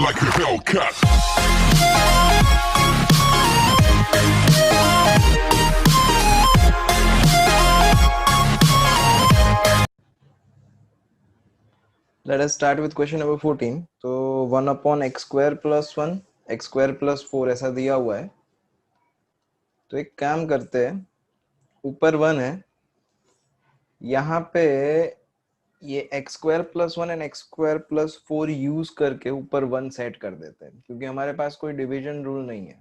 like a Hellcat. Let us start with question number 14. तो 1 upon x square plus 1 x square plus 4 ऐसा दिया हुआ है. तो एक काम करते हैं, ऊपर 1 है, यहाँ पे ये x square plus 1 and x square plus 4 use करके ऊपर 1 सेट कर देते हैं, क्योंकि हमारे पास कोई डिवीजन रूल नहीं है.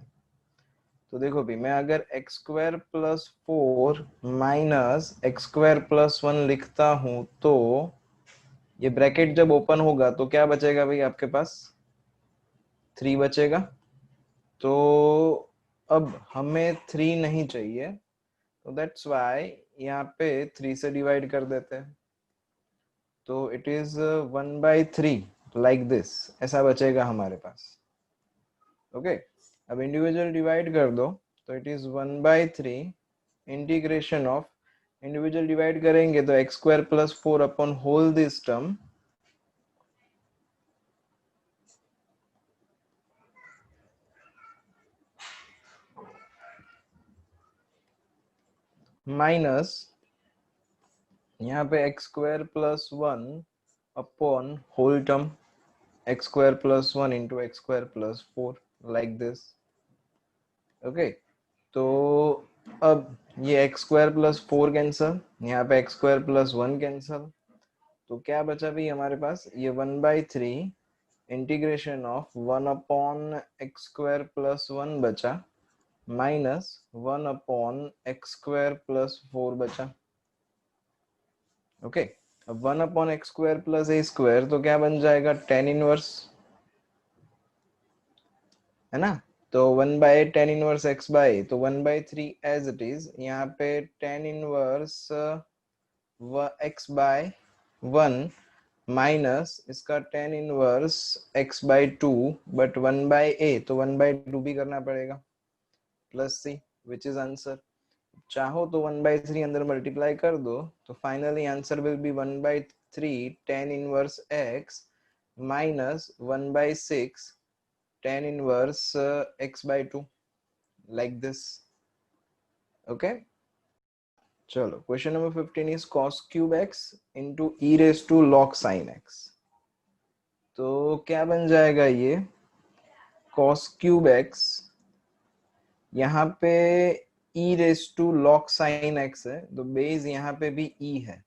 तो देखो भी, मैं अगर x square plus 4 minus x square plus 1 लिखता हूं तो ये ब्रैकेट जब ओपन होगा तो क्या बचेगा भाई आपके पास? 3 बचेगा. तो अब हमें 3 नहीं चाहिए, तो दैट्स वाई यहाँ पे 3 से डिवाइड कर देते हैं. तो इट इज 1/3 लाइक दिस, ऐसा बचेगा हमारे पास. ओके, अब इंडिविजुअल डिवाइड कर दो, तो it is 1/3 integration of, individual divide करेंगे तो x square plus 4 upon whole this term minus यहाँ पे x square plus 1 upon whole term x square plus 1 into x square plus 4 like this. Okay, तो अब ये x स्क्वायर प्लस 4 कैंसल, यहाँ पे x square plus 1 cancel, तो क्या बचा भी हमारे पास? ये 1/3 integration of 1 upon x square plus 1 बचा, minus 1 upon x square plus 4 बचा. ओके, अब 1 अपॉन एक्स स्क्वायर प्लस ए स्क्वायर तो क्या बन जाएगा? tan इनवर्स, है ना. तो 1/tan−1 x बाई, तो 1/3 एज इट इज. यहाँ पे tan inverse x by 1 minus इसका tan inverse x by 2, but 1/a, तो 1/2 भी करना पड़ेगा, plus c, which is answer. चाहो तो 1/3 अंदर मल्टीप्लाई कर दो, तो finally answer will be 1/3 tan inverse x minus 1/6 tan inverse x by 2 like this. Okay, चलो question number 15 is cos cube x into e raised to log sin x. तो क्या बन जाएगा ये? cos cube x, यहाँ पे e raised to log sin x है, तो बेस यहाँ पे भी e है.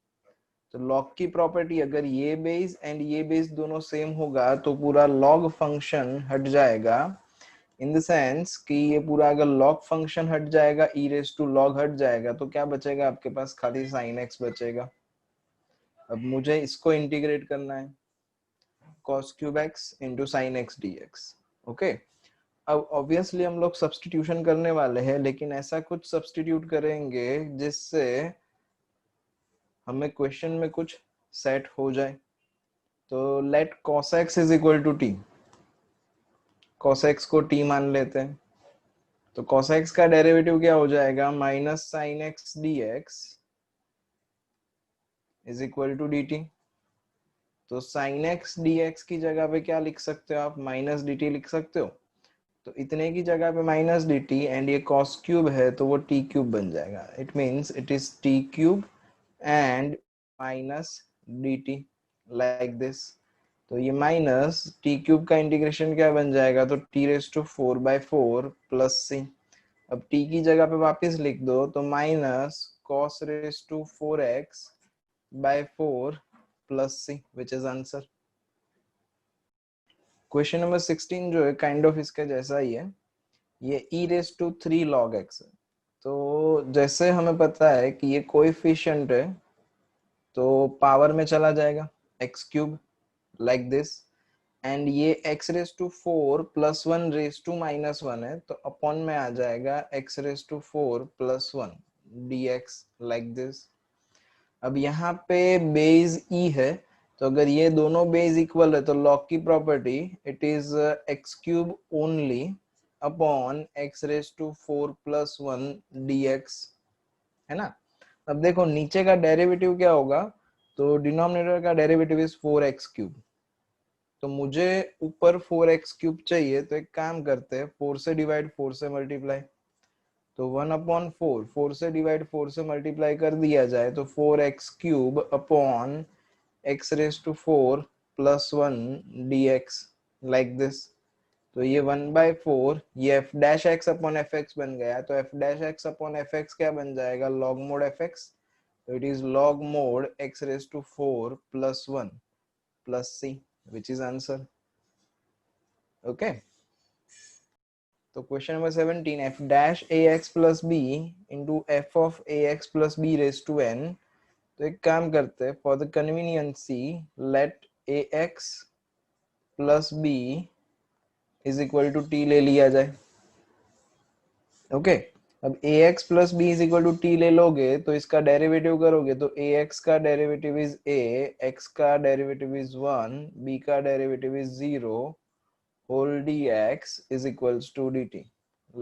तो log की प्रॉपर्टी, अगर ये बेस एंड ये बेस दोनों सेम होगा तो पूरा log फंक्शन हट जाएगा. इन द सेंस कि ये पूरा अगर log फंक्शन हट जाएगा, e रेज टू log हट जाएगा, तो क्या बचेगा आपके पास? खाली sin x बचेगा. अब मुझे इसको इंटीग्रेट करना है, cos cube x into sine x dx. Okay, अब ऑब्वियसली हम लोग सब्सटीट्यूशन करने वाले हैं, लेकिन ऐसा कुछ सब्सटीट्यूट करेंगे जिससे हमें क्वेश्चन में कुछ सेट हो जाए. तो let cos x is equal to t, cos x को t मान लेते हैं. तो cos x का डेरिवेटिव क्या हो जाएगा? Minus sine x d x is equal to d t. तो साइन एक्स डी एक्स की जगह पे क्या लिख सकते हो आप? माइनस डी टी लिख सकते हो. तो इतने की जगह पे माइनस डी टी, एंड ये cos क्यूब है तो वो t क्यूब बन जाएगा. It means it is t cube and minus d t like this. तो ये माइनस टी क्यूब का इंटीग्रेशन क्या बन जाएगा? तो t raise to 4/4 plus c. अब t की जगह पे वापस लिख दो, तो minus cos raise to 4x/4 plus c, which is answer. Question number 16 जो है काइंड ऑफ इसके जैसा ही है. ये e raise to 3 log x है. तो जैसे हमें पता है कि ये कोएफिशिएंट है, तो पावर में चला जाएगा x cube like this, and ये x raise to 4 plus 1 raise to minus 1 है, तो अपॉन में आ जाएगा x raise to 4 plus 1 dx like this. अब यहाँ पे बेस e है, तो अगर ये दोनों बेस इक्वल है तो log की property it is x cube only upon x raise to 4 plus 1 dx, है ना. अब देखो नीचे का डेरिवेटिव क्या होगा? तो डिनोमिनेटर का डेरिवेटिव इज 4x क्यूब. तो मुझे ऊपर 4x³ चाहिए, तो एक काम करते हैं 4 से डिवाइड 4 से मल्टीप्लाई। तो 1/4, 4 से डिवाइड 4 से मल्टीप्लाई कर दिया जाए तो 4x³ upon x⁴ plus 1 dx, like this. तो ये 1/4, ये f' अपॉन fx बन गया, तो f' अपॉन fx क्या बन जाएगा, log mod fx। तो it is log mod x⁴ plus 1 plus c, which is answer. Okay. तो question number 17, f dash ax plus b into f of ax plus b raised to n। तो एक काम करते हैं, for the convenience let ax plus b is equal to t ले लिया जाए। Okay अब ax plus b is equal to t ले लोगे तो इसका डेरिवेटिव करोगे तो ax का डेरिवेटिव इज a, x का डेरिवेटिव इज 1, b का derivative is 0, whole dx is equals to dt,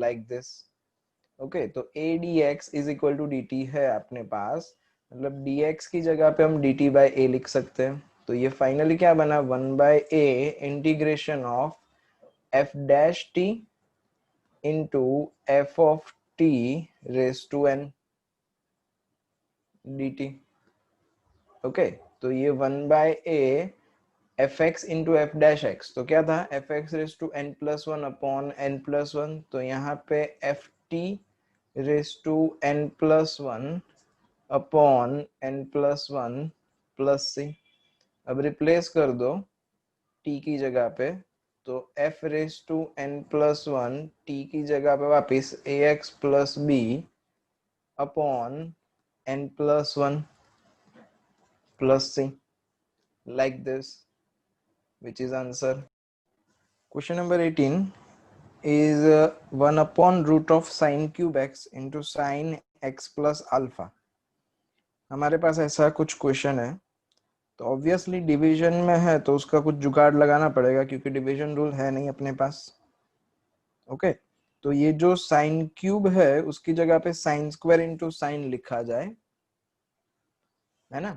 like this. Okay तो a dx is equal to dt है अपने पास, मतलब dx की जगह पे हम dt by a लिख सकते हैं। तो ये फाइनली क्या बना, 1/a integration of f dash t into f of t raised to n dt। Okay तो ये 1/a fx into f dash x, तो क्या था fx raised to n plus 1 upon n plus 1, तो यहाँ पे ft raised to n plus 1 upon n plus 1 plus c। अब replace कर दो t की जगह पे, तो f raised to n plus 1 t की जगह पे वापिस ax plus b upon n plus 1 plus c, like this, which is answer. Question number 18 is 1 upon root of sin cube x into sin x plus alpha। हमारे पास ऐसा कुछ question है, तो obviously division में है तो उसका कुछ जुगाड़ लगाना पड़ेगा क्योंकि डिवीजन रूल है नहीं अपने पास। ओके तो ये जो साइन क्यूब है उसकी जगह पे साइन स्क्वायर इंटू साइन लिखा जाए, है ना।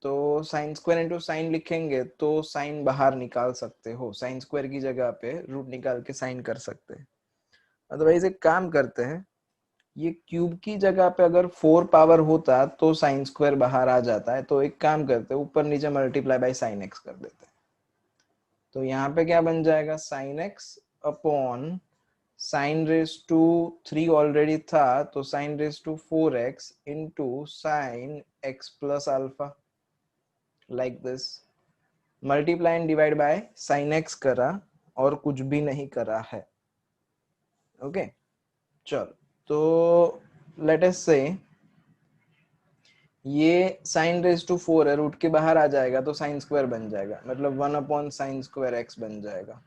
तो साइन स्क्वायर इंटू साइन लिखेंगे तो साइन बाहर निकाल सकते हो, साइन स्क्वायर की जगह पे रूट निकाल के साइन कर सकते हैं। अदरवाइज एक काम करते हैं, ये क्यूब की जगह पे अगर 4 पावर होता तो साइन स्क्वायर बाहर आ जाता है, तो एक काम करते हैं ऊपर नीचे मल्टीप्लाई बाय साइन एक्स कर देते हैं। तो यहाँ पे क्या बन जाएगा, sine x upon sine raise to 3 already था तो sine raise to 4x into sine x plus alpha, like this. Multiply and divide by sine x करा और कुछ भी नहीं करा है। ओके चलो तो लेट अस से ये साइन रेज टू 4 है, रूट के बाहर आ जाएगा तो साइन स्क्वायर बन जाएगा, मतलब 1 अपॉन साइन स्क्वायर एक्स बन जाएगा,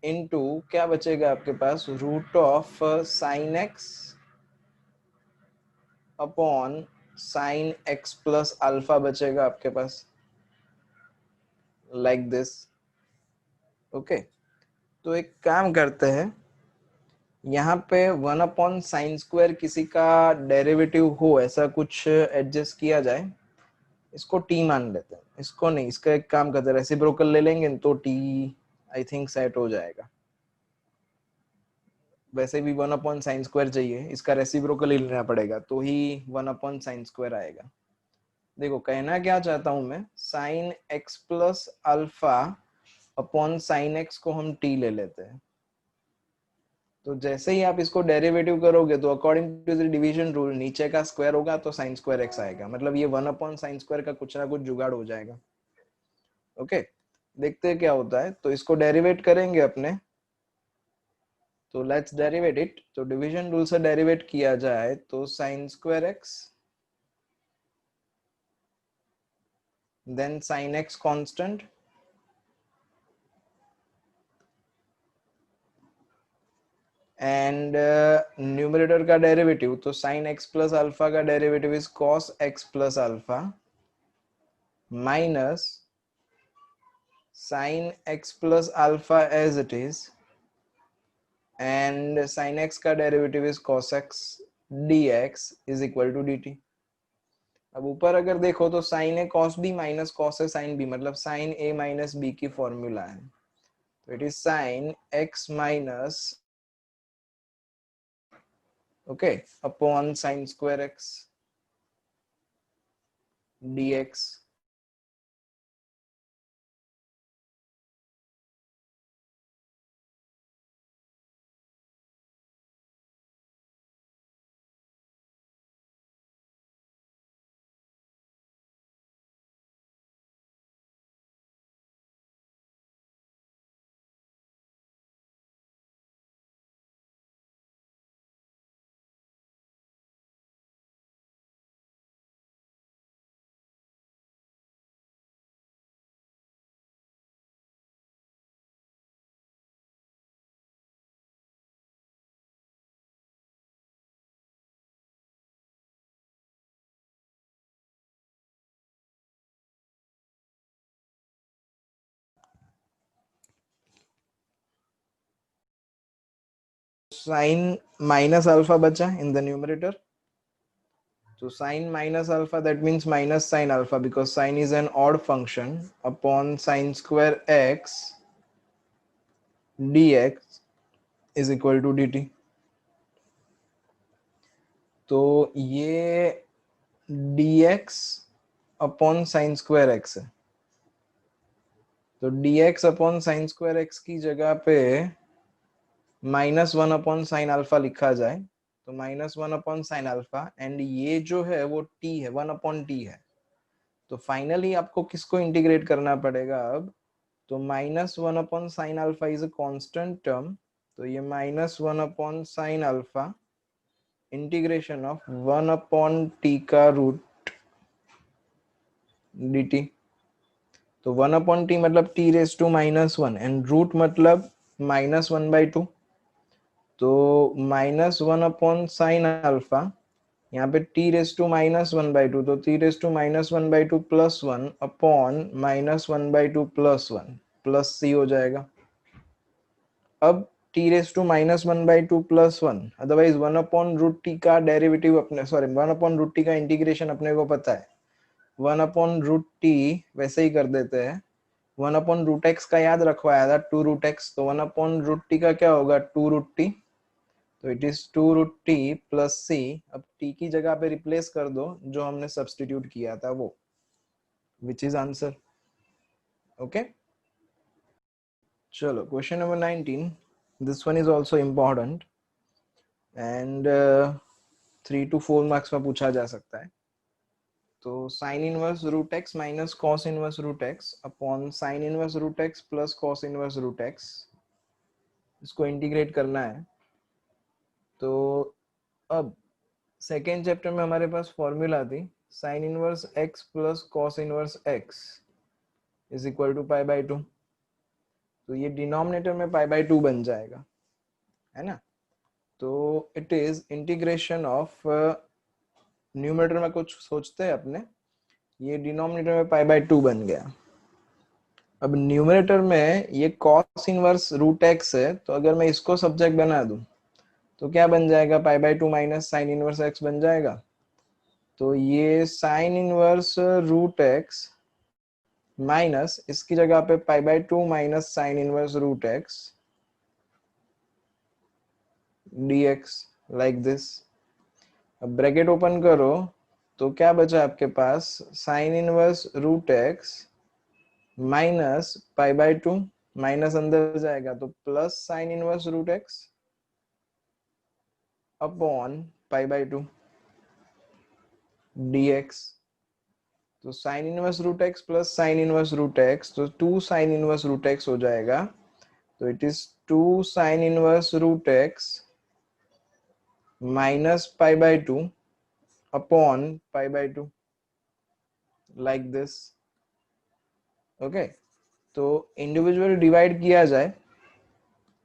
इनटू क्या बचेगा आपके पास, root of sine x upon sine x plus alpha बचेगा आपके पास, लाइक दिस। ओके तो एक काम करते हैं, यहाँ पे 1 अपॉन साइन स्क्वायर किसी का डेरिवेटिव हो ऐसा कुछ एडजस्ट किया जाए, इसको टी मान लेते हैं, इसको नहीं, इसका एक काम करते हैं रेसिप्रोकल ले लेंगे तो टी आई थिंक सेट हो जाएगा। वैसे भी 1 अपॉन साइन स्क्वायर चाहिए, इसका रेसिप्रोकल ही लेना पड़ेगा तो ही 1 अपॉन साइन स्क्वायर आएगा। देखो कहना क्या चाहता हूं मैं, sign x plus alpha upon sine x को हम टी ले लेते हैं, तो जैसे ही आप इसको डेरिवेटिव करोगे तो according to the division rule नीचे का स्क्वायर होगा तो साइन स्क्वायर एक्स आएगा, मतलब ये 1 अपॉन साइन स्क्वायर का कुछ ना कुछ जुगाड़ हो जाएगा। ओके देखते हैं क्या होता है, तो इसको डेरिवेट करेंगे अपने, तो लेट्स डेरिवेट इट। तो डिवीजन रूल से डेरिवेट किया जाए तो sine square x then sine x constant and numerator का डेरिवेटिव, तो साइन एक्स प्लस अल्फा का derivative is cos x plus alpha minus sine x plus alpha as it is and sine x का derivative is cos x dx is equal to dt। अब ऊपर अगर देखो तो sine A cos B minus cos A sine B, मतलब sign ए minus B की formula है, तो it is sine x minus okay upon sine square x dx. Sine minus alpha बचा in the numerator. So sine minus alpha, that means minus sine alpha, because sine is an odd function, upon sine square x dx is equal to dt. तो ये dx upon sine square x है, तो dx upon sine square x की जगह पे -1 upon sine alpha लिखा जाए, तो -1 अपॉन साइन अल्फा, एंड ये जो है वो t है, 1 अपॉन t है। तो फाइनली आपको किसको इंटीग्रेट करना पड़ेगा अब, तो -1 upon sine alpha is a constant term, तो ये -1 upon sine alpha integration of 1 upon t का रूट dt। तो 1 अपॉन t मतलब t raise to -1, and root मतलब -1/2, तो -1 अपॉन साइन अल्फा, यहाँ पे t रेज टू -1/2, तो t raise to -1/2 plus 1 upon -1/2 plus 1 plus c हो जाएगा। अब t raise to -1/2 plus 1, otherwise 1 upon root t का डेरिवेटिव अपने, सॉरी 1 अपॉन रूट टी का इंटीग्रेशन अपने को पता है, 1 अपॉन रूट टी वैसे ही कर देते हैं। 1 अपॉन रूट एक्स का याद रखवाया था, 2 रूट एक्स, तो 1 अपॉन रूट टी का क्या होगा, 2 रूट टी, तो it is 2 root t plus C. अब टी की जगह पे रिप्लेस कर दो जो हमने सब्सटीट्यूट किया था वो, विच इज आंसर। ओके, चलो question number 19, this one is also important and 3 to 4 marks में पूछा जा सकता है। तो sine inverse root x minus cos inverse root x upon sine inverse root x plus cos inverse root x, इसको integrate करना है। तो अब सेकेंड चैप्टर में हमारे पास फॉर्मूला थी sine inverse x plus cos inverse x is equal to pi by 2, तो ये डिनोमिनेटर में पाई बाई 2 बन जाएगा, है ना। तो it is integration of, numerator में कुछ सोचते हैं अपने, ये डिनोमिनेटर में पाई बाई 2 बन गया। अब न्यूमरेटर में ये कॉस इनवर्स रूट एक्स है, तो अगर मैं इसको सब्जेक्ट बना दूं तो क्या बन जाएगा, pi by 2 minus sine inverse x बन जाएगा। तो ये sine inverse root x minus इसकी जगह पे pi by 2 minus sine inverse root x dx, like this. अब ब्रैकेट ओपन करो तो क्या बचा आपके पास, sine inverse root x minus pi by 2, minus अंदर जाएगा तो plus sine inverse root x upon pi by 2 dx। तो sine inverse root x plus sine inverse root x, तो 2 साइन इनवर्स रूट एक्स हो जाएगा, तो it is 2 sine inverse root x minus pi by 2 upon pi by 2, like this. Okay, तो individual divide किया जाए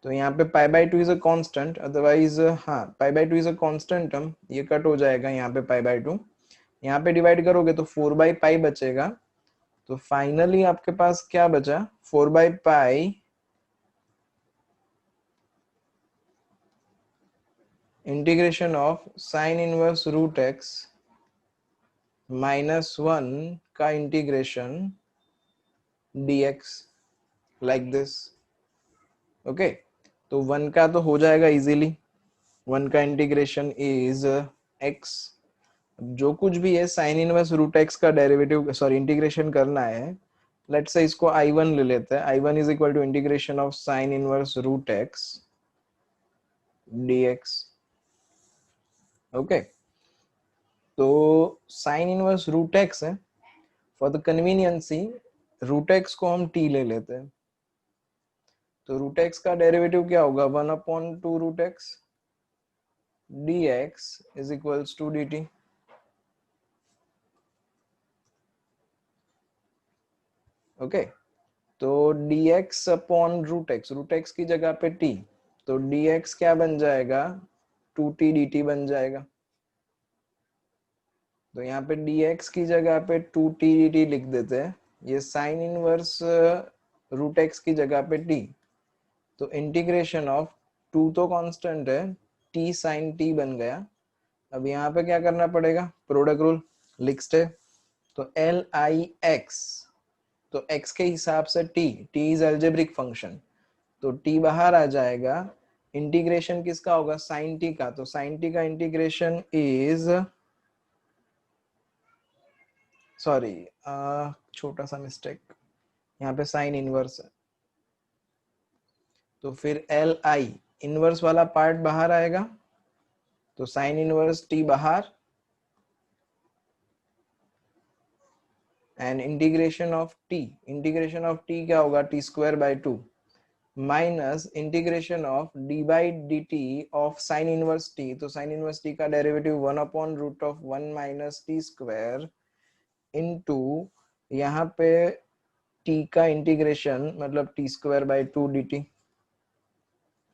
तो यहाँ पे pi by 2 is a constant, otherwise हाँ pi by 2 is a constant term, ये कट हो जाएगा यहाँ पे पाई बाई 2, यहाँ पे डिवाइड करोगे तो 4 बाई पाई बचेगा। तो फाइनली आपके पास क्या बचा, 4 by pi integration of sine inverse root x -1 का integration dx like this. Okay, तो 1 का तो हो जाएगा इजीली, 1 का इंटीग्रेशन इज x। जो कुछ भी है साइन इनवर्स रूट एक्स का डेरिवेटिव सॉरी इंटीग्रेशन करना है, लेट्स से इसको I1 ले लेते हैं। I1 is equal to integration of sine inverse root x dx। Okay, तो साइन इनवर्स रूट एक्स है, for the convenience root x को हम t ले लेते हैं। तो रूट एक्स का डेरिवेटिव क्या होगा, 1/2 root x dx is equals to dt। Okay, तो dx अपॉन रूट एक्स की जगह पे t, तो dx क्या बन जाएगा, 2t dt बन जाएगा। तो यहाँ पे dx की जगह पे 2t dt लिख देते हैं। ये साइन इनवर्स रूट एक्स की जगह पे t, तो इंटीग्रेशन ऑफ 2 तो कांस्टेंट है, t साइन t बन गया। अब यहाँ पे क्या करना पड़ेगा, प्रोडक्ट रूल लिखते। तो एल आई एक्स, तो x के हिसाब से t इज एल्जेब्रिक फंक्शन, तो t बाहर आ जाएगा। इंटीग्रेशन किसका होगा, साइन t का, तो साइन t का इंटीग्रेशन इज सॉरी छोटा सा मिस्टेक, यहाँ पे साइन इनवर्स है, तो फिर एल आई इनवर्स वाला पार्ट बाहर आएगा, तो साइन इनवर्स t बाहर, एंड इंटीग्रेशन ऑफ t क्या होगा, t square by 2 minus integration of D by D T of sine inverse t, तो साइन इनवर्स t का derivative 1/√1 minus t square into यहाँ पे t का इंटीग्रेशन मतलब t square by 2 dt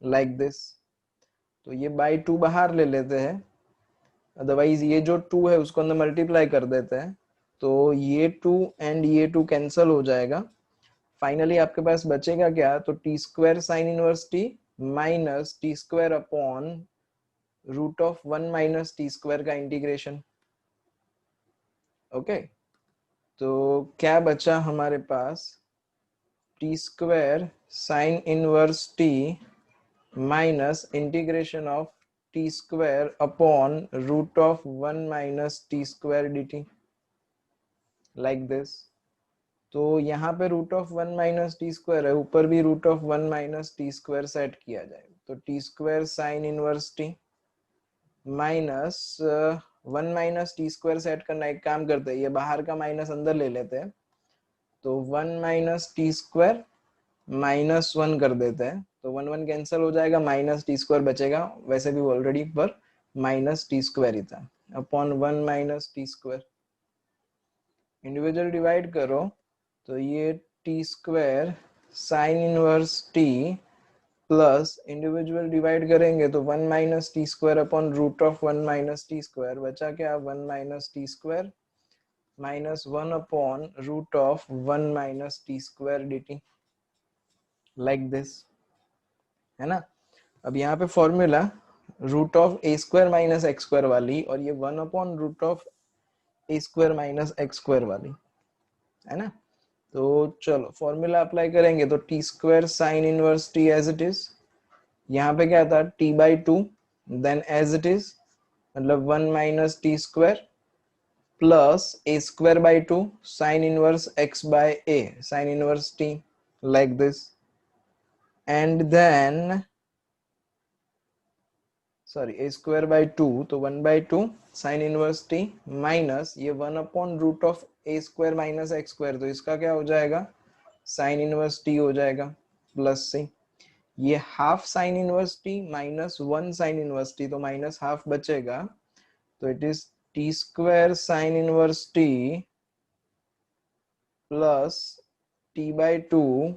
like this. तो ये बाई 2 बाहर ले लेते हैं, अदरवाइज ये जो 2 है उसको अंदर मल्टीप्लाई कर देते हैं, तो ये 2 एंड ये 2 कैंसल हो जाएगा। फाइनली आपके पास बचेगा क्या, तो t square sine inverse t minus t square upon √1 minus t square का इंटीग्रेशन। ओके, तो क्या बचा हमारे पास, t square sine inverse t minus integration of t square upon √1 minus t square dt like this. तो यहाँ पे √1 minus t square है, ऊपर भी √1 माइनस टी स्क्वायर सेट किया जाए, तो t square sine inverse t minus 1 minus t square set करना, एक काम करते हैं, ये बाहर का माइनस अंदर ले लेते हैं, तो 1 माइनस टी स्क्वायर -1 कर देते हैं, तो 1 कैंसिल हो जाएगा, माइनस टी स्क्वायर बचेगा, वैसे भी ऑलरेडी पर माइनस टी स्क्वायर ही था, upon 1 minus t square. Individual divide करो, तो ये T square sine inverse T plus individual divide करेंगे तो 1 minus t square upon √1 minus t square, बचा क्या, 1 minus t square minus 1 upon √1 minus t square dt like this, है ना। अब यहाँ पे formula √a² minus x square वाली और ये 1 upon √a² minus x square वाली, है ना। तो चलो फॉर्मूला अप्लाई करेंगे, तो t square sine inverse t as it is, यहाँ पे क्या था t/2, then as it is मतलब 1 minus t square plus a²/2 sine inverse x by a sine inverse t like this, and then sorry a²/2, तो 1/2 sign inverse t minus ये 1/√a² minus x², तो इसका क्या हो जाएगा, sign inverse t हो जाएगा प्लस c, ये half sine inverse t minus 1 sign inverse t, तो माइनस हाफ बचेगा, तो it is T square sine inverse t plus t/2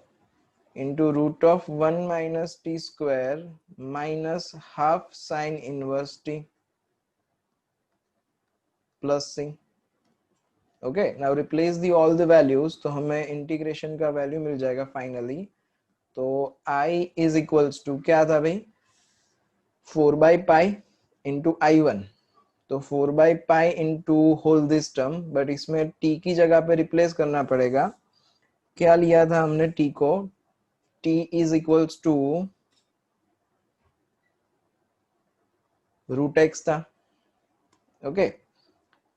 into √1 minus t square minus half sin inverse t plus c। okay, now replace the all the values, तो हमें integration का value मिल जाएगा finally. तो i is equals to क्या था भाई, 4/π into i1, तो 4/पाई into whole this term, but इसमें t की जगह पे रिप्लेस करना पड़ेगा। क्या लिया था हमने t को? t is equals to √x था। ओके,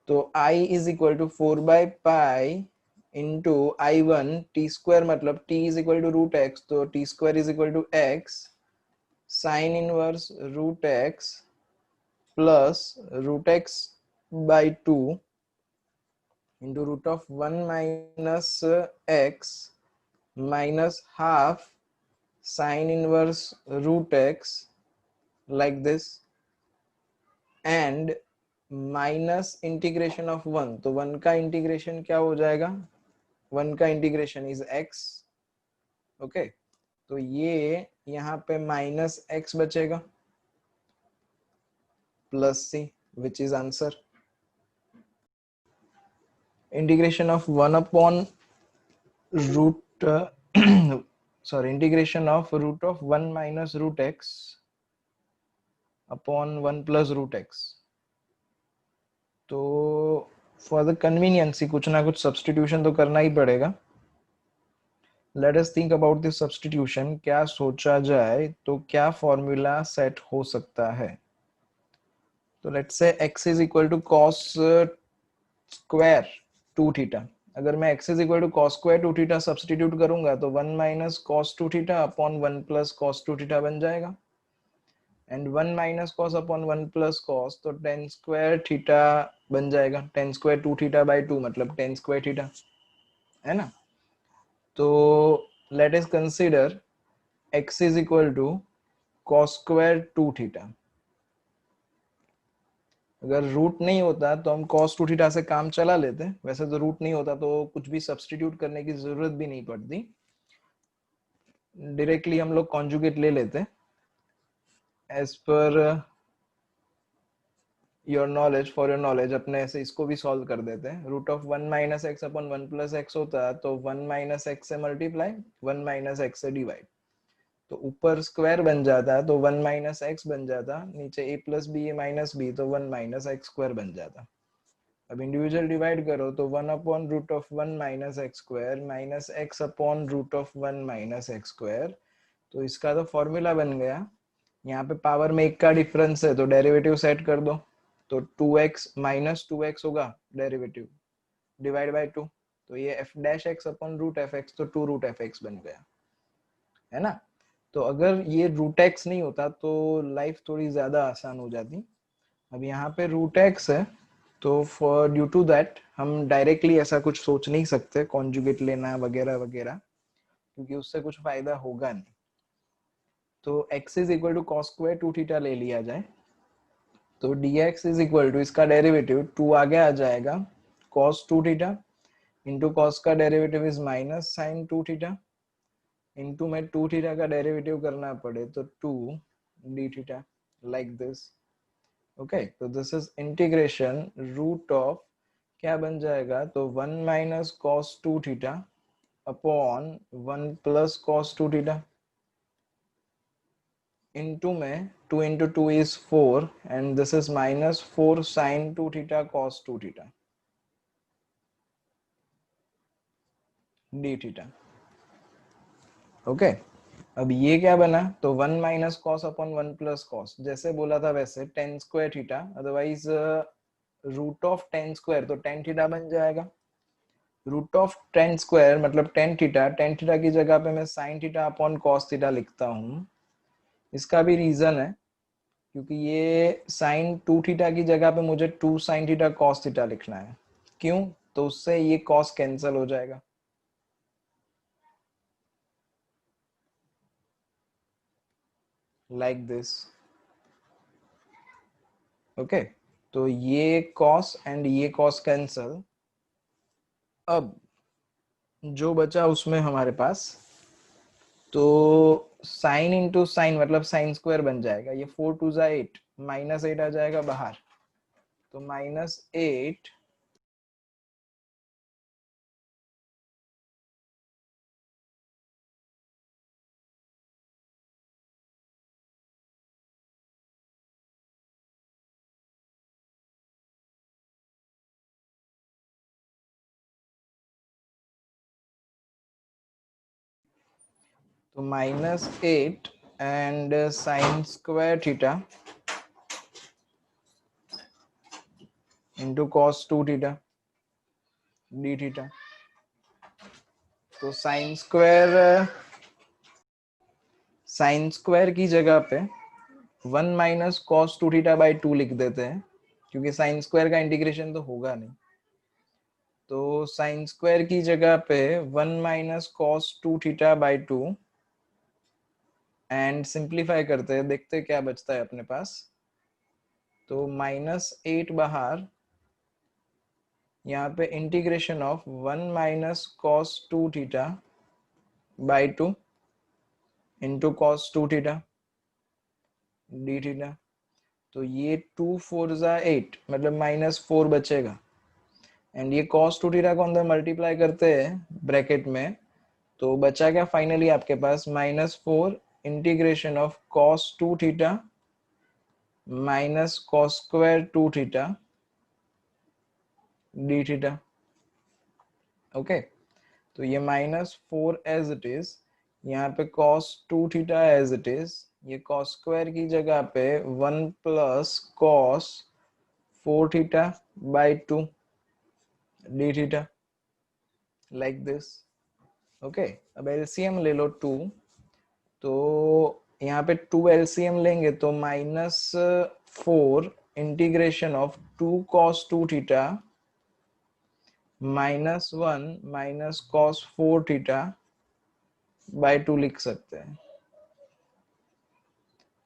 तो i इज इक्वल टू 4/पाई इंटू i1 t स्क्वायर, मतलब t is equal to √x, तो t square is equal to x sine inverse √x plus √x/2 into root of 1 minus x minus half sine inverse √x like this and minus integration of 1, तो 1 का integration क्या हो जाएगा? 1 का integration is x। Okay, तो ये यहाँ पे माइनस x बचेगा plus c, which is answer. Integration of 1 upon root sorry, integration of root of 1 minus √x upon 1 plus √x। तो फॉर द कन्वीनियंसी कुछ ना कुछ सब्सटीट्यूशन तो करना ही पड़ेगा। Let us think about this substitution. क्या सोचा जाए, तो क्या फॉर्मूला सेट हो सकता है? तो let's say x is equal to cos square 2 theta. अगर मैं x is equal to cos square 2 theta substitute करूंगा तो 1 minus cos 2 theta upon 1 plus cos 2 theta बन जाएगा। And 1 minus cos upon 1 plus cos, तो टेन स्क्वायर थीटा बन जाएगा। Ten square 2 theta by 2 मतलब टेन स्क्वायर थीटा, है ना? तो let us consider x is equal to cos square 2 theta. अगर रूट नहीं होता तो हम cos 2 थीटा से काम चला लेते, वैसे तो रूट नहीं होता तो कुछ भी सब्सटीट्यूट करने की जरूरत भी नहीं पड़ती, डायरेक्टली हम लोग कॉन्जुगेट ले लेते। As per your knowledge, for your knowledge, अपने से इसको भी सॉल्व कर देते हैं। Root of 1 minus x upon 1 plus x होता है, तो 1 माइनस एक्स से मल्टीप्लाई, 1 माइनस एक्स से डिवाइड, तो ऊपर स्क्वायर बन जाता है तो 1 माइनस एक्स बन जाता, नीचे a plus b a minus b, तो 1 माइनस एक्स स्क्वायर बन जाता। अब इंडिविजुअल डिवाइड करो तो 1 upon root of 1 minus x square minus x upon root of 1 minus x square, तो इसका तो फॉर्मूला बन गया। यहाँ पे पावर में एक का डिफरेंस है तो डेरिवेटिव सेट कर दो, तो 2x माइनस 2x होगा डेरिवेटिव डिवाइड बाय 2, तो ये f dash x upon root f x, तो 2 रूट एफ एक्स बन गया, है ना? तो अगर ये रूट एक्स नहीं होता तो लाइफ थोड़ी ज्यादा आसान हो जाती। अब यहाँ पे रूट एक्स है, तो फॉर ड्यू टू दैट हम डायरेक्टली ऐसा कुछ सोच नहीं सकते कॉन्जुगेट लेना वगैरह वगैरह, क्योंकि उससे कुछ फायदा होगा नहीं। तो x is equal to cos square 2 theta ले लिया जाए, तो dx इज इक्वल टू इसका डेरिवेटिव 2 आगे आ जाएगा cos 2 थीटा इंटू कॉस का derivative is minus sine 2 theta into में 2 थीटा का डेरिवेटिव करना पड़े तो 2 d theta like this. Okay, तो this is integration root of, क्या बन जाएगा, तो 1 minus cos 2 theta upon 1 plus cos 2 theta into में 2 into 2 is 4 and this is minus 4 sine 2 theta cos 2 theta d theta. Okay, अब ये क्या बना, तो 1 minus cos upon 1 plus cos, जैसे बोला था वैसे tan square theta, otherwise root of ten square, तो टेन थीटा बन जाएगा। रूट ऑफ टेन स्क्वायर मतलब टेन थीटा, टेन थीटा की जगह पे मैं sine theta upon cos theta लिखता हूँ। इसका भी रीजन है, क्योंकि ये साइन 2 थीटा की जगह पे मुझे 2 साइन थीटा कॉस थीटा लिखना है। क्यों? तो उससे ये कॉस कैंसिल हो जाएगा, लाइक दिस। ओके, तो ये कॉस एंड ये कॉस कैंसिल। अब जो बचा उसमें हमारे पास, तो साइन इंटू साइन मतलब साइन स्क्वायर बन जाएगा, ये 4 टू जा 8, माइनस 8 आ जाएगा बाहर, तो माइनस 8 तो -8 and sine square theta into cos 2 theta d theta. तो साइन स्क्वायर की जगह पे 1 माइनस कॉस 2 थीटा बाई 2 लिख देते हैं, क्योंकि साइन स्क्वायर का इंटीग्रेशन तो होगा नहीं। तो साइन स्क्वायर की जगह पे 1 minus cos 2 theta by 2 and simplify करते हैं, देखते हैं क्या बचता है अपने पास। तो -8 बाहर, यहाँ पे integration of 1 minus cos 2 theta by 2 into cos 2 theta d theta. तो ये 2 4 जा 8, मतलब -4 बचेगा। एंड ये cos 2 थीटा को अंदर मल्टीप्लाई करते हैं ब्रैकेट में, तो बचा क्या फाइनली आपके पास -4 integration of cos 2 theta minus cos square 2 theta d theta. Okay, तो ये -4 एज इट इज, यहाँ पे cos 2 theta as it is, ये cos स्क्वायर की जगह पे 1 plus cos 4 theta by 2 d theta, like this. Okay, अब एलसीएम ले लो 2, तो यहाँ पे 2 एलसीएम लेंगे तो -4 integration of 2 cos 2 theta -1 minus cos 4 theta by 2 लिख सकते हैं।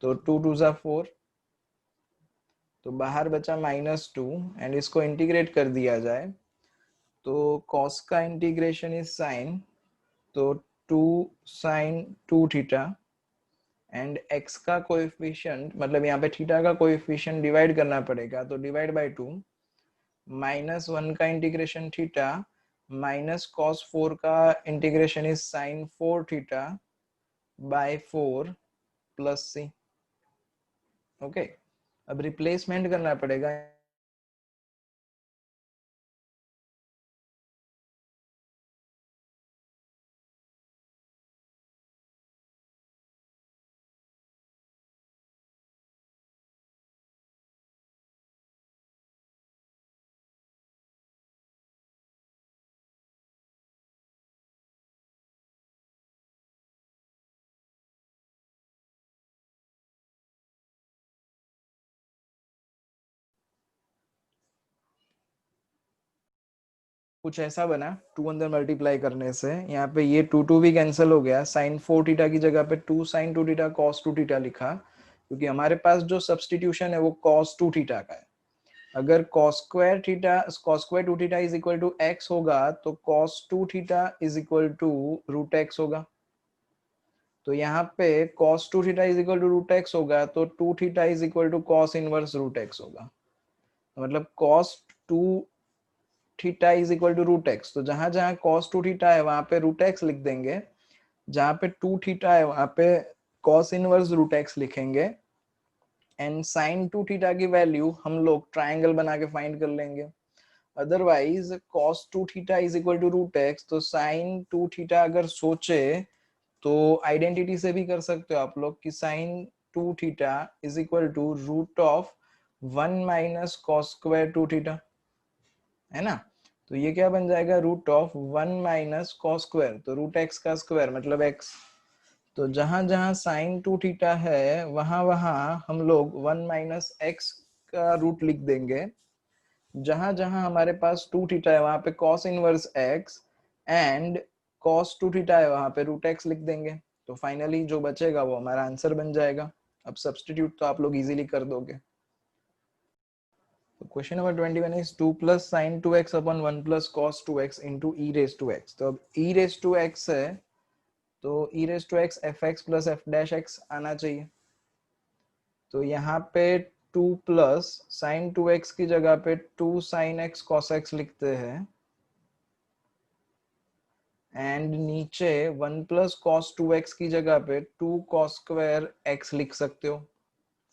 तो 2 2 जा 4, तो बाहर बचा -2 एंड इसको इंटीग्रेट कर दिया जाए तो cos का इंटीग्रेशन इज साइन, तो 2 साइन 2 थीटा एंड x का कोएफिशिएंट, मतलब यहाँ पे थीटा का कोएफिशिएंट डिवाइड करना पड़ेगा, तो डिवाइड बाय 2, -1 का इंटीग्रेशन थीटा माइनस cos 4 का integration is sine 4 theta by 4 plus c। Okay, अब रिप्लेसमेंट करना पड़ेगा। कुछ ऐसा बना 2 अंदर मल्टीप्लाई करने से, यहाँ पे ये 2 2 भी कैंसिल हो गया, साइन 4 थीटा की जगह पे 2 साइन 2 थीटा cos 2 थीटा लिखा, क्योंकि हमारे पास जो सब्स्टिट्यूशन है वो cos 2 थीटा का है। अगर cos square 2 theta is equal to x होगा तो cos 2 theta is equal to root x होगा। तो यहाँ पे cos 2 theta is equal to root x होगा, तो 2 theta is equal to cos inverse root x होगा। मतलब cos 2 theta is equal to root x, तो जहां जहां cos 2 थीटा है वहां पे रूट एक्स लिख देंगे, जहां पे 2 थीटा है वहां पे cos इनवर्स रूट एक्स लिखेंगे एंड sin 2 थीटा की वैल्यू हम लोग ट्रायंगल बना के फाइंड कर लेंगे। Otherwise cos 2 theta is equal to root x, तो sin 2 थीटा अगर सोचे तो आइडेंटिटी से भी कर सकते हो आप लोग कि sin 2 theta is equal to root of 1 minus cos square 2 theta, है ना। तो ये क्या बन जाएगा, root of 1 minus cos square, तो रूट एक्स का स्क्वायर मतलब x। तो जहां जहां साइन 2 थीटा है वहां वहां हम लोग 1 माइनस एक्स का रूट लिख देंगे, जहां जहां हमारे पास 2 थीटा है वहां पे cos inverse x and cos 2 theta है वहां पे रूट x लिख देंगे। तो फाइनली जो बचेगा वो हमारा आंसर बन जाएगा। अब सब्स्टिट्यूट तो आप लोग इजीली कर दोगे। तो question number 21 is 2 plus sine 2x upon 1 plus cos 2x into e raise to x. तो अब ई रेस टू एक्स है तो e raise to x f x plus f dash x आना चाहिए। तो यहाँ पे 2 प्लस साइन 2x की जगह पे 2 साइन x कॉस x लिखते हैं एंड नीचे 1 प्लस कॉस 2x की जगह पे 2 कॉस स्क्वायर x लिख सकते हो,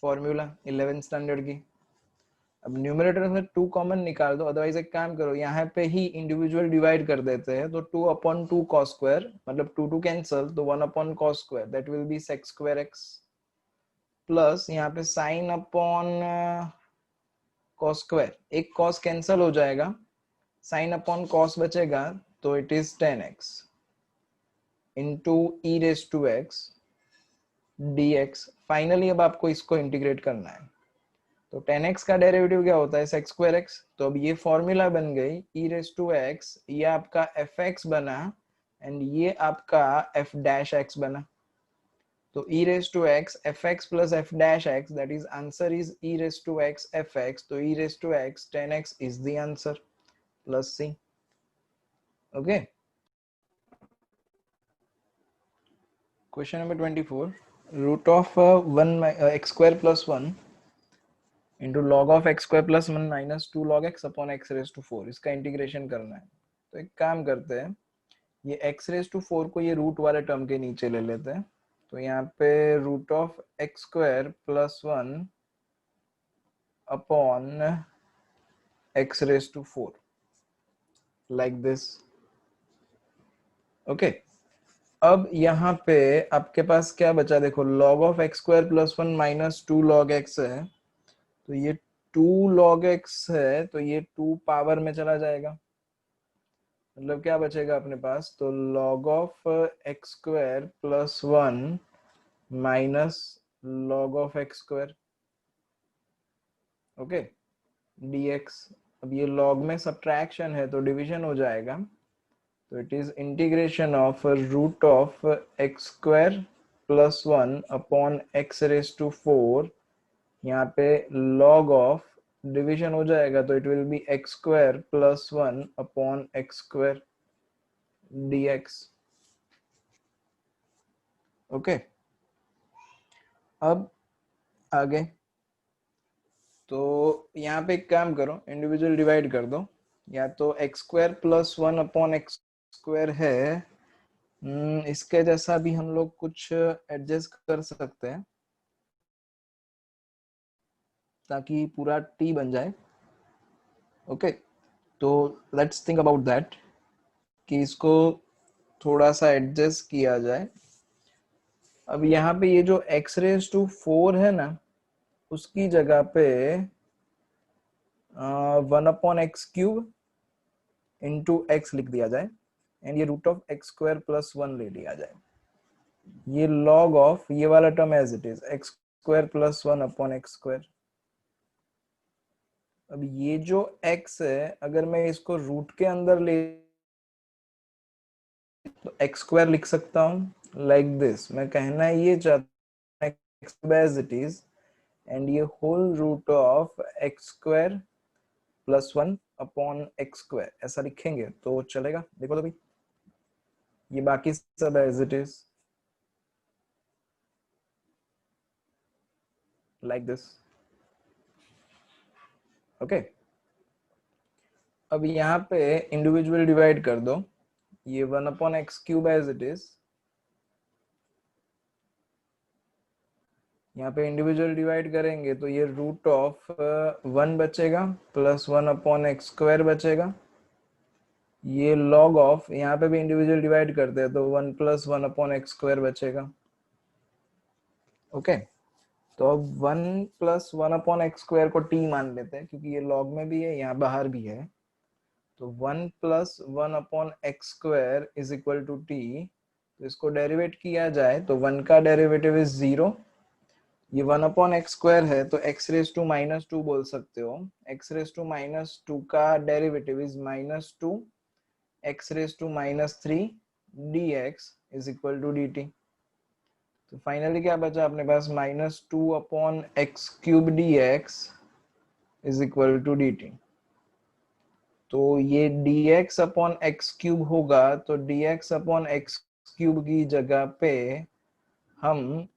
फॉर्मूला 11th स्टैंडर्ड की। अब न्यूमरेटर में 2 कॉमन निकाल दो, अदरवाइज एक काम करो यहाँ पे ही इंडिविजुअल डिवाइड कर देते हैं, तो 2/2 cos स्क्वायर, मतलब 2 कैंसल, तो 1/cos square, that will be sec square x, plus यहाँ पे sin अपॉन cos स्क्वायर, एक cos कैंसल हो जाएगा, sin अपॉन cos बचेगा, तो it is 10x into e raise to x dx। Finally अब आपको इसको इंटीग्रेट करना है, तो 10x का डेरिवेटिव क्या होता है, sec स्क्वायर x। तो अब ये फॉर्मूला बन गई e रेज टू x, ये आपका fx बना एंड ये आपका f डैश x बना। तो e raise to x fx plus f dash x, that is answer is e raised to x fx, तो e raised to x 10x is the answer, plus c। okay, question number 24, root of 1 x square plus 1 into log of x square plus 1 minus 2 log x upon x raised to 4, इसका integration करना है। तो एक काम करते हैं, ये x raised to 4 को ये रूट वाले टर्म के नीचे ले लेते हैं, तो यहाँ पे root of x square plus 1 upon x raised to 4 like this। Okay, अब यहाँ पे आपके पास क्या बचा, देखो log of x square plus 1 minus 2 log x है, तो ये 2 log x है, तो ये 2 पावर में चला जाएगा, मतलब क्या बचेगा अपने पास, तो log of x square plus 1 minus log of x square, okay, dx। अब ये log में सब्ट्रैक्शन है तो डिवीजन हो जाएगा, तो it is integration of root of x square plus 1 upon x raise to 4, यहाँ पे log ऑफ डिवीजन हो जाएगा, तो it will be x square plus 1 upon x square dx। Okay, अब आगे, तो यहाँ पे एक काम करो, इंडिविजुअल डिवाइड कर दो, या तो x square plus 1 upon x square है, इसके जैसा भी हम लोग कुछ एडजस्ट कर सकते हैं ताकि पूरा t बन जाए। ओके, तो लेट्स थिंक अबाउट दैट कि इसको थोड़ा सा एडजस्ट किया जाए। अब यहाँ पे ये जो x रेज टू 4 है ना, उसकी जगह पे 1/x³ इंटू x लिख दिया जाए, एंड ये root of x square plus 1 ले लिया जाए। ये log ऑफ ये वाला term as it is x square plus 1/x²। अब ये जो x है, अगर मैं इसको रूट के अंदर ले तो एक्स स्क्वायर लिख सकता हूँ लाइक दिस। मैं कहना ये चाहता हूँ एज इट इज, एंड ये whole root of x square plus 1 upon x square ऐसा लिखेंगे तो चलेगा। देखो तो भाई, ये बाकी सब as it is like this. Okay, अब यहाँ पे इंडिविजुअल डिवाइड कर दो, ये 1/x³ एज इट इज, यहाँ पे इंडिविजुअल डिवाइड करेंगे तो ये रूट ऑफ 1 बचेगा प्लस 1/x² बचेगा। ये log ऑफ, यहाँ पे भी इंडिविजुअल डिवाइड करते हैं तो 1 प्लस 1/x² बचेगा। ओके, तो अब 1 प्लस 1/x² को t मान लेते हैं क्योंकि ये log में भी है, यहाँ बाहर भी है, तो 1 plus 1/x² is equal to t। तो इसको डेरिवेट किया जाए तो 1 का डेरिवेटिव इज 0, ये 1/x² है तो x रेज टू -2 बोल सकते हो, x रेज टू -2 का derivative is -2 x raise to -3 dx is equal to dt। तो फाइनली क्या बचा अपने पास, -2/x³ dx is equal to dt। तो ये dx अपॉन x³ होगा, तो dx अपॉन x³ की जगह पे हम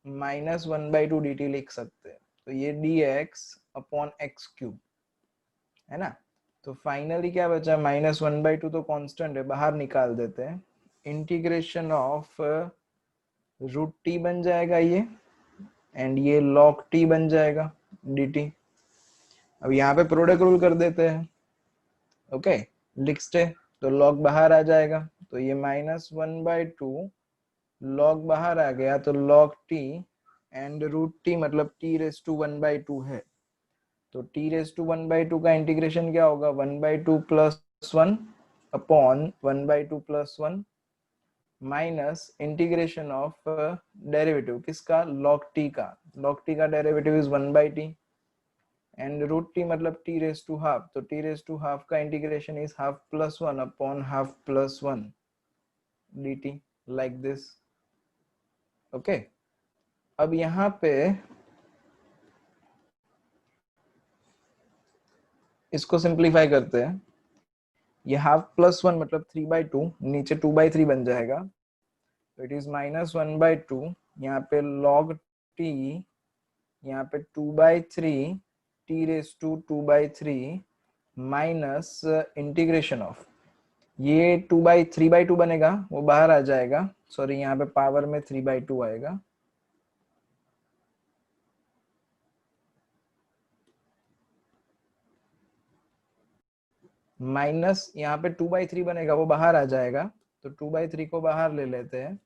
-1/2 dt लिख सकते हैं, तो ये dx अपॉन x³ है ना। तो फाइनली क्या बचा, -1/2 तो कांस्टेंट है, बाहर निकाल देते हैं, इंटीग्रेशन ऑफ रूट t बन जाएगा ये, एंड ये log t बन जाएगा dt। अब यहाँ पे प्रोडक्ट रूल कर देते हैं, ओके, लिखते, तो लॉग बाहर आ जाएगा, तो ये -1/2 लॉग बाहर आ गया, तो log t and root t मतलब t⁻1/2 है, तो t⁻1/2 का इंटीग्रेशन क्या होगा, 1/2 + 1 upon 1/2 + 1 minus integration of derivative किसका, log t का derivative is 1/t and root t मतलब t⁻½ तो t⁻½ का integration is ½ + 1 upon ½ + 1 dt like this, okay. अब यहाँ पे इसको सिंप्लीफाई करते हैं, ये ½ + 1 मतलब 3/2, नीचे 2/3 बन जाएगा, तो इट इज -1/2, यहाँ पे log t, यहाँ पे 2/3 t⁻2/3 माइनस इंटीग्रेशन ऑफ, ये 3/2 बनेगा, वो बाहर आ जाएगा, सॉरी यहाँ पे पावर में 3/2 आएगा, माइनस यहाँ पे 2/3 बनेगा, वो बाहर आ जाएगा, तो 2/3 को बाहर ले लेते हैं,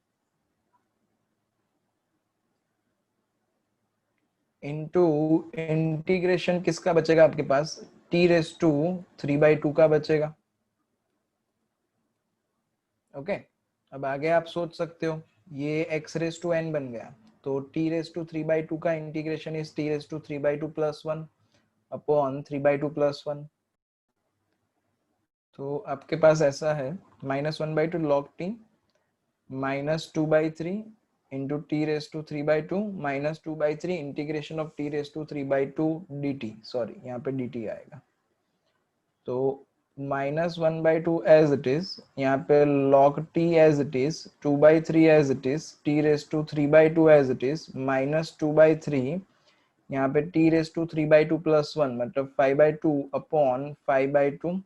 इनटू इंटीग्रेशन किसका बचेगा आपके पास, t⁻3/2 का बचेगा, ओके। अब आगे आप सोच सकते हो, ये x⁻n बन गया, तो t⁻3/2 का इंटीग्रेशन इज t⁻3/2 + 1 अपॉन 3/2 + 1, तो आपके पास ऐसा है -1/2 log t -2/3 into t⁻3/2 -2/3 integration of t⁻3/2 dt, sorry यहाँ पे dt आएगा, तो -1/2 एज इट इज, यहाँ पे log t as it is, 2/3 as it is, t⁻3/2 as it is, -2/3, यहाँ पे t⁻3/2 + 1 मतलब 5/2 upon 5/2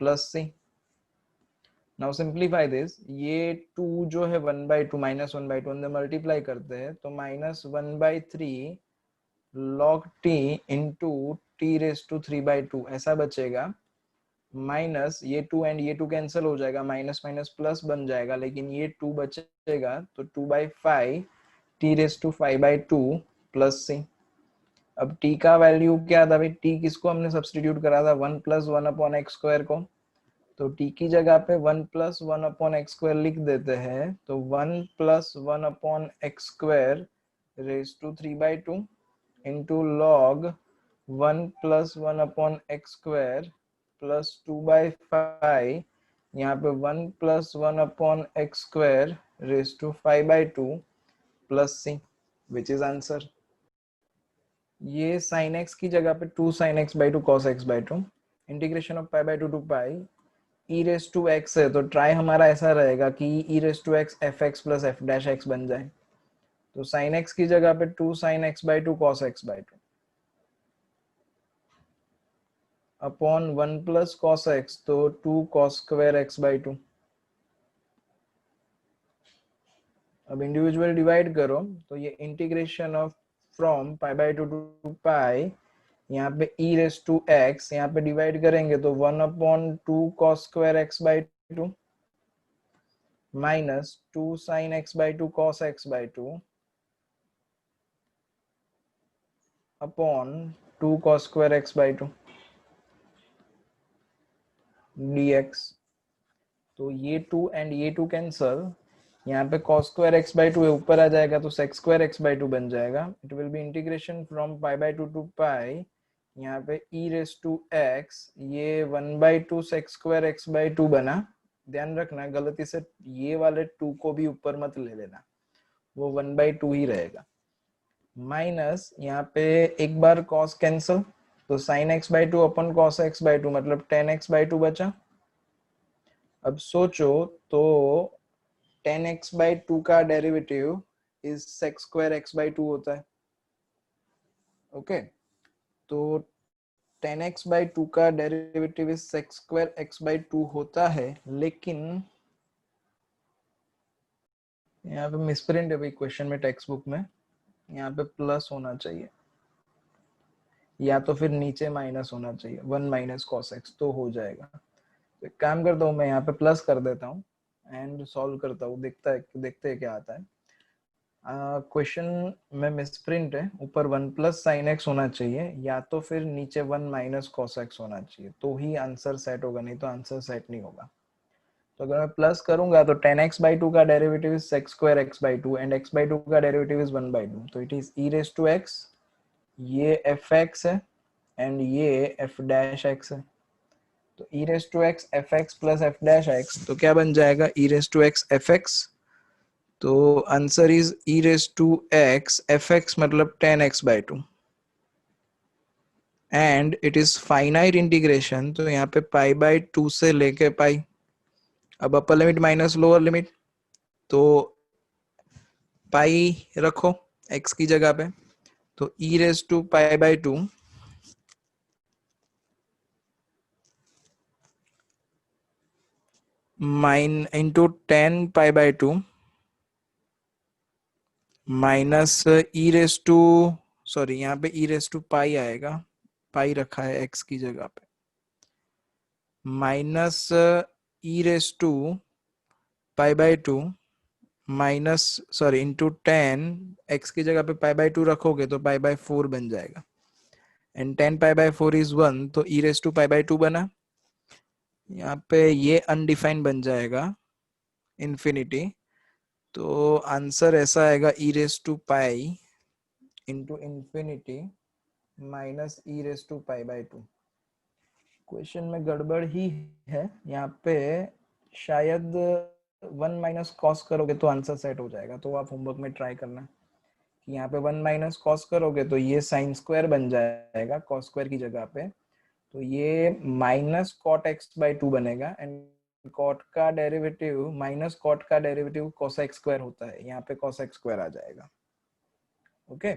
plus c। Now simplify this, ये 2 जो है 1/2 -1/2 अंदर मल्टीप्लाई करते हैं, तो -1/3 log t इंटू t⁻3/2 ऐसा बचेगा, माइनस ये 2 एंड ये 2 कैंसिल हो जाएगा, माइनस माइनस प्लस बन जाएगा, लेकिन ये 2 बचेगा, तो 2/5 t⁻5/2 प्लस c। अब t का वैल्यू क्या था भाई, t किसको हमने सब्सटीट्यूट करा था, 1 + 1/x² को, तो t की जगह पे 1 + 1/x² लिख देते हैं, तो 1 + 1/x² raise to 3/2 into log 1 + 1/x² plus 2/5, यहाँ पे 1 + 1/x² raise to 5/2 plus c, which is answer. ये sin x की जगह पे 2 sin x/2 cos x/2 integration of π/2 to pi e⁻x है, तो ट्राई हमारा ऐसा रहेगा कि e⁻x fx + f' बन जाए, तो sin x की जगह पे 2 sin x/2 cos x/2 upon 1 + cos x, तो 2 cos² x/2। अब इंडिविजुअल डिवाइड करो, तो ये integration of from π/2 to pi, यहाँ पे e⁻x, यहाँ पे डिवाइड करेंगे तो 1/2 cos² x/2 minus 2 sin x/2 cos x/2 upon 2 cos² x/2 dx, तो ये 2 एंड ये 2 कैंसल, यहाँ पे cos² x/2 है, ऊपर आ जाएगा तो sec² x/2 बन जाएगा, it will be integration from π/2 to pi, यहाँ पे e⁻x, ये 1/2 sec² x/2 बना, ध्यान रखना गलती से ये वाले 2 को भी ऊपर मत ले लेना, वो 1/2 ही रहेगा, माइनस यहाँ पे एक बार cos कैंसल, तो sin x/2 अपन cos x/2 मतलब tan x/2 बचा। अब सोचो तो tan x/2 का डेरिवेटिव इज sec² x/2 होता है, ओके, तो tan x/2 का डेरिवेटिव इज sec² x/2 होता है, लेकिन यहाँ पे मिसप्रिंट है भाई क्वेश्चन में, टेक्स्ट बुक में यहाँ पे प्लस होना चाहिए, या तो फिर नीचे माइनस होना चाहिए, 1 माइनस कॉस एक्स, तो हो जाएगा। तो एक काम करता हूँ, मैं यहाँ पे प्लस कर देता हूँ एंड सॉल्व करता हूँ, देखते हैं क्या आता है। क्वेश्चन में मिसप्रिंट है, ऊपर 1 प्लस साइन एक्स होना चाहिए या तो फिर नीचे 1 माइनस कॉस एक्स होना चाहिए, तो ही आंसर सेट होगा, नहीं तो आंसर सेट नहीं होगा। तो अगर मैं प्लस करूंगा तो 10x/2 का derivative is sec² x/2 and x/2 का डेरिवेटिव इज 1/2, तो इट इज e⁻x, ये fx है एंड ये f'(x) है। तो e⁻x fx प्लस f'(x), तो क्या बन जाएगा e⁻x fx, तो आंसर इज e⁻x fx मतलब 10x/2 and it is finite integration, तो यहाँ पे π/2 से लेके पाई, अब upper limit minus lower limit, तो पाई रखो x की जगह पे, तो e⁻π/2 इंटू 10π/2 माइनस सॉरी यहाँ पे e⁻π आएगा, पाई रखा है x की जगह पे, minus e⁻π/2 minus sorry into 10, x की जगह पे π/2 रखोगे तो π/4 बन जाएगा एंड 10π/4 इज 1, तो e⁻π/2 बना। यहाँ पे ये अनडिफाइंड बन जाएगा इन्फिनिटी, तो आंसर ऐसा आएगा e⁻π into infinity minus e⁻π/2। Question में गड़बड़ ही है यहाँ पे, शायद 1 माइनस कॉस करोगे तो आंसर सेट हो जाएगा, तो आप होमवर्क में ट्राई करना कि यहाँ पे 1 माइनस कॉस करोगे तो ये साइन स्क्वायर बन जाएगा कॉस स्क्वायर की जगह पे, तो ये माइनस कॉट x/2 बनेगा एंड कॉट का डेरिवेटिव माइनस कॉट का डेरिवेटिव cos x² होता है, यहाँ पे cos x² आ जाएगा। ओके